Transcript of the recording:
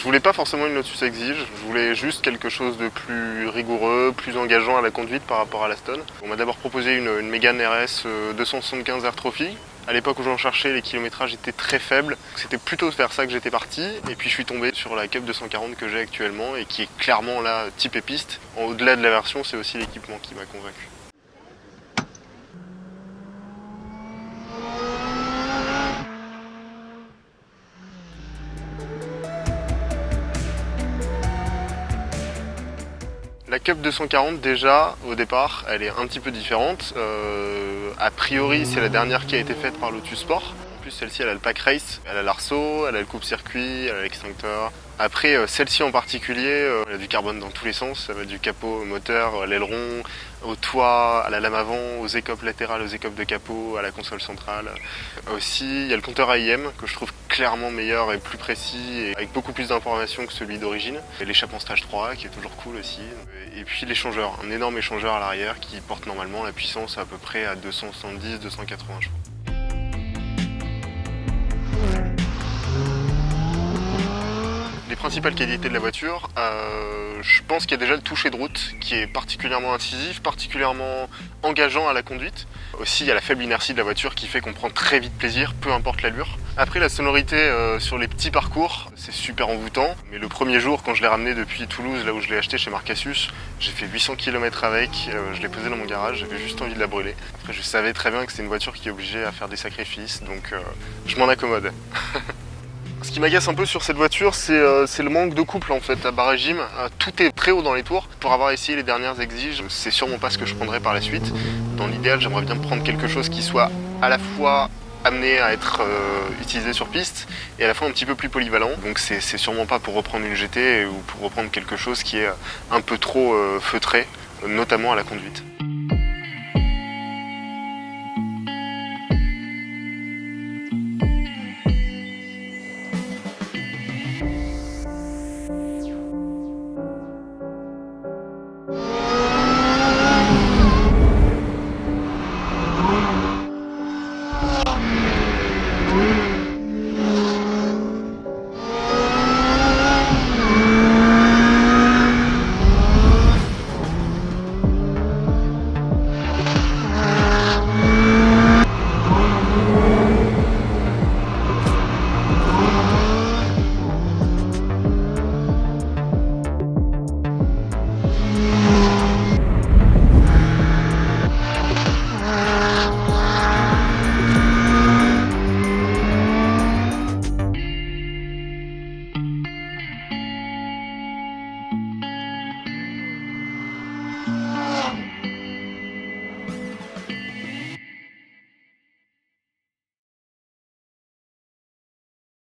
voulais pas forcément une Lotus Exige, je voulais juste quelque chose de plus rigoureux, plus engageant à la conduite par rapport à l'Aston. On m'a d'abord proposé une Mégane RS 275 Air Trophy. À l'époque où j'en cherchais, les kilométrages étaient très faibles. C'était plutôt vers ça que j'étais parti. Et puis je suis tombé sur la Cup 240 que j'ai actuellement et qui est clairement là type piste. Au-delà de la version, c'est aussi l'équipement qui m'a convaincu. La Cup 240 déjà, au départ, elle est un petit peu différente. A priori, c'est la dernière qui a été faite par Lotus Sport. En plus, celle-ci, elle a le pack race, elle a l'arceau, elle a le coupe-circuit, elle a l'extincteur. Après, celle-ci en particulier, elle a du carbone dans tous les sens. Ça va du capot au moteur, à l'aileron, au toit, à la lame avant, aux écopes latérales, aux écopes de capot, à la console centrale. Aussi, il y a le compteur AIM que je trouve clairement meilleur et plus précis et avec beaucoup plus d'informations que celui d'origine. Et l'échappement stage 3 qui est toujours cool aussi. Et puis l'échangeur, un énorme échangeur à l'arrière qui porte normalement la puissance à peu près à 270-280 chevaux. Les principales qualités de la voiture, je pense qu'il y a déjà le toucher de route qui est particulièrement incisif, particulièrement engageant à la conduite. Aussi, il y a la faible inertie de la voiture qui fait qu'on prend très vite plaisir, peu importe l'allure. Après, la sonorité sur les petits parcours, c'est super envoûtant. Mais le premier jour, quand je l'ai ramené depuis Toulouse, là où je l'ai acheté chez Marcasus, j'ai fait 800 km avec, je l'ai posé dans mon garage, j'avais juste envie de la brûler. Après, je savais très bien que c'est une voiture qui est obligée à faire des sacrifices, donc je m'en accommode. Ce qui m'agace un peu sur cette voiture, c'est le manque de couple en fait à bas régime. Tout est très haut dans les tours. Pour avoir essayé les dernières Exige, c'est sûrement pas ce que je prendrais par la suite. Dans l'idéal, j'aimerais bien prendre quelque chose qui soit à la fois amené à être utilisé sur piste et à la fois un petit peu plus polyvalent. Donc c'est sûrement pas pour reprendre une GT ou pour reprendre quelque chose qui est un peu trop feutré, notamment à la conduite.